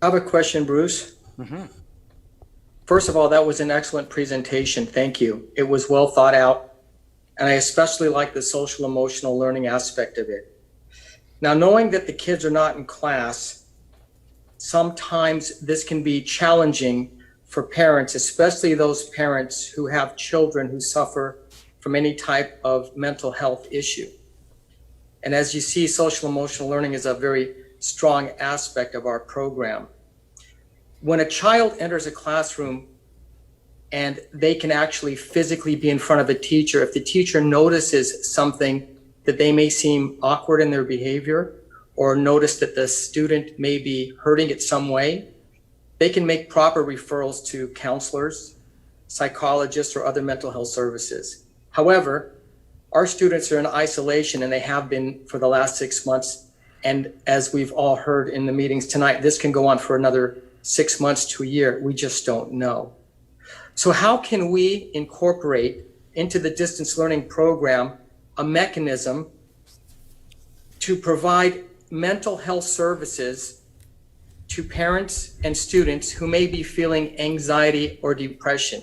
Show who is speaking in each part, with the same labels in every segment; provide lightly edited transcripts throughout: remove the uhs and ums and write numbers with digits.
Speaker 1: I have a question, Bruce.
Speaker 2: Mhm.
Speaker 1: First of all, that was an excellent presentation. Thank you. It was well thought out, and I especially like the social emotional learning aspect of it. Now, knowing that the kids are not in class, sometimes this can be challenging for parents, especially those parents who have children who suffer from any type of mental health issue. And as you see, social emotional learning is a very strong aspect of our program. When a child enters a classroom and they can actually physically be in front of a teacher, if the teacher notices something that they may seem awkward in their behavior or notice that the student may be hurting it some way, they can make proper referrals to counselors, psychologists, or other mental health services. However, our students are in isolation, and they have been for the last 6 months. And as we've all heard in the meetings tonight, this can go on for another 6 months to a year. We just don't know. So how can we incorporate into the distance learning program a mechanism to provide mental health services to parents and students who may be feeling anxiety or depression?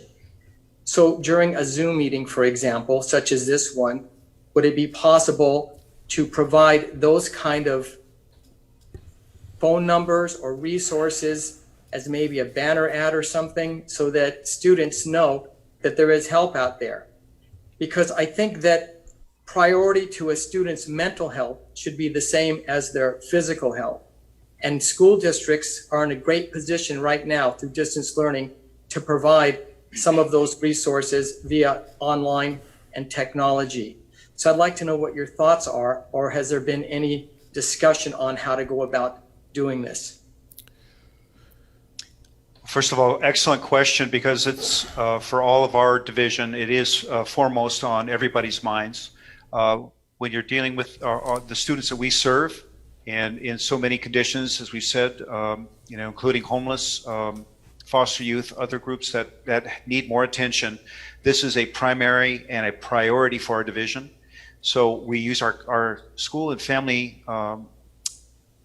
Speaker 1: So during a Zoom meeting, for example, such as this one, would it be possible to provide those kind of phone numbers or resources as maybe a banner ad or something so that students know that there is help out there? Because I think that priority to a student's mental health should be the same as their physical health. And school districts are in a great position right now through distance learning to provide some of those resources via online and technology. So I'd like to know what your thoughts are, or has there been any discussion on how to go about doing this?
Speaker 2: First of all, excellent question, because it's for all of our division, it is foremost on everybody's minds. When you're dealing with the students that we serve, and in so many conditions, as we said, including homeless, foster youth, other groups that need more attention, this is a primary and a priority for our division. So we use our school and family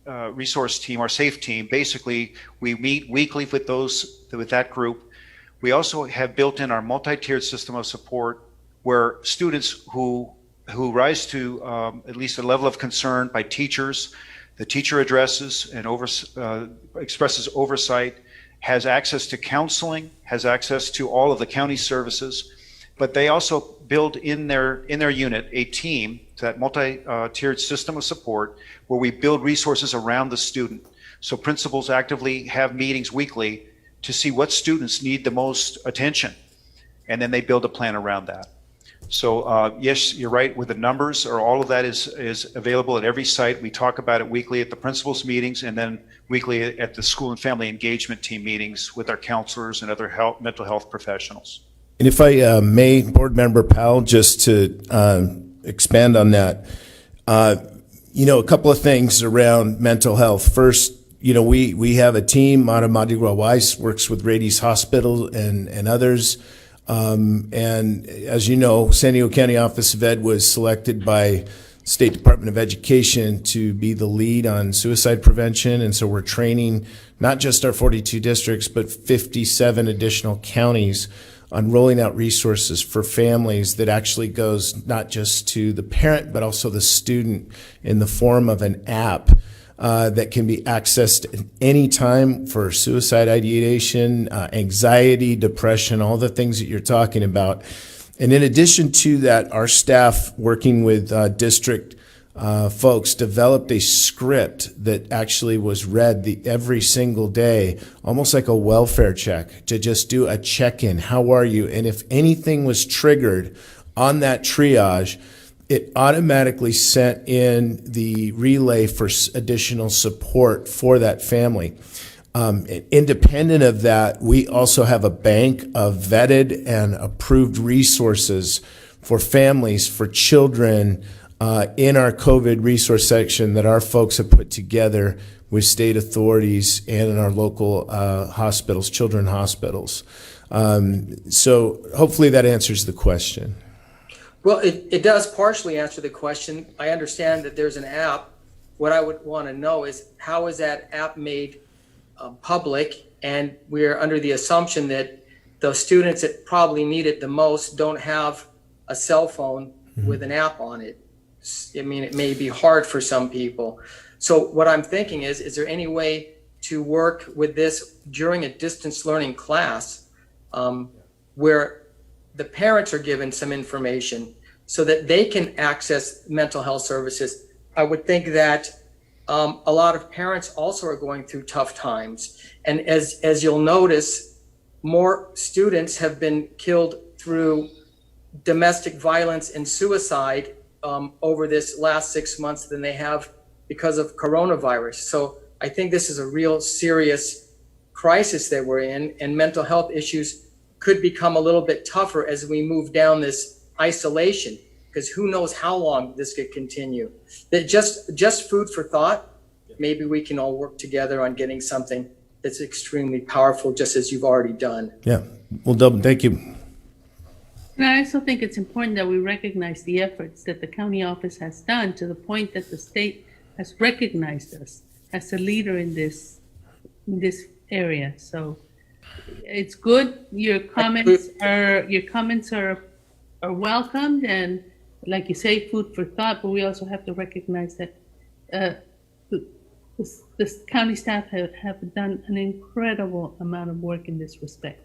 Speaker 2: resource team, our SAFE team. Basically, we meet weekly with that group. We also have built in our multi-tiered system of support, where students who rise to at least a level of concern by teachers, the teacher addresses and expresses oversight, has access to counseling, has access to all of the county services, but they also build in their unit a team, that multi-tiered system of support, where we build resources around the student. So principals actively have meetings weekly to see what students need the most attention, and then they build a plan around that. So yes, you're right with the numbers, or all of that is available at every site. We talk about it weekly at the principals meetings, and then weekly at the school and family engagement team meetings with our counselors and other mental health professionals.
Speaker 3: And if I may, Board Member Powell, just to expand on that, a couple of things around mental health. First, we have a team, Mara Madigua Weiss works with Rady's Hospital and others. And as you know, San Diego County Office of Ed was selected by State Department of Education to be the lead on suicide prevention. And so we're training not just our 42 districts, but 57 additional counties on rolling out resources for families that actually goes not just to the parent, but also the student in the form of an app that can be accessed at any time for suicide ideation, anxiety, depression, all the things that you're talking about. And in addition to that, our staff working with district folks developed a script that actually was read every single day, almost like a welfare check, to just do a check-in. How are you? And if anything was triggered on that triage, it automatically sent in the relay for additional support for that family. Independent of that, we also have a bank of vetted and approved resources for families, for children, in our COVID resource section that our folks have put together with state authorities and in our local hospitals, children hospitals. So hopefully that answers the question.
Speaker 1: Well, it does partially answer the question. I understand that there's an app. What I would want to know is, how is that app made public, and we're under the assumption that the students that probably need it the most don't have a cell phone with an app on it. I mean, it may be hard for some people. So what I'm thinking is there any way to work with this during a distance learning class where the parents are given some information so that they can access mental health services? I would think that a lot of parents also are going through tough times. And as you'll notice, more students have been killed through domestic violence and suicide over this last 6 months than they have because of coronavirus. So I think this is a real serious crisis that we're in, and mental health issues could become a little bit tougher as we move down this isolation, because who knows how long this could continue. That just food for thought. Maybe we can all work together on getting something that's extremely powerful, just as you've already done.
Speaker 3: Yeah. Well, Dublin, thank you.
Speaker 4: And I also think it's important that we recognize the efforts that the county office has done, to the point that the state has recognized us as a leader in this area. So it's good. Your comments are welcomed, and like you say, food for thought. But we also have to recognize that this county staff have done an incredible amount of work in this respect.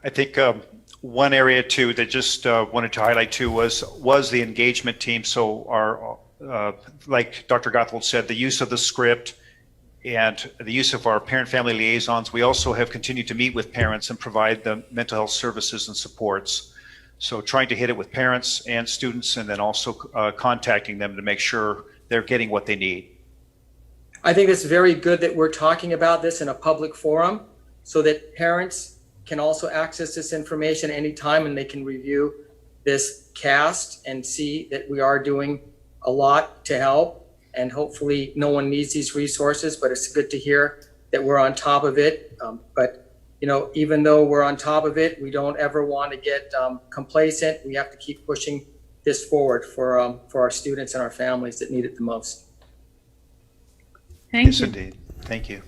Speaker 2: I think one area too that just wanted to highlight too was the engagement team. So our like Dr. Gothold said, the use of the script and the use of our parent-family liaisons. We also have continued to meet with parents and provide them mental health services and supports. So trying to hit it with parents and students, and then also contacting them to make sure they're getting what they need.
Speaker 1: I think it's very good that we're talking about this in a public forum so that parents can also access this information anytime, and they can review this cast and see that we are doing a lot to help. And hopefully no one needs these resources, but it's good to hear that we're on top of it. But you know, even though we're on top of it, we don't ever want to get complacent. We have to keep pushing this forward for our students and our families that need it the most.
Speaker 4: Thank
Speaker 2: Yes,
Speaker 4: you.
Speaker 2: indeed. Thank you.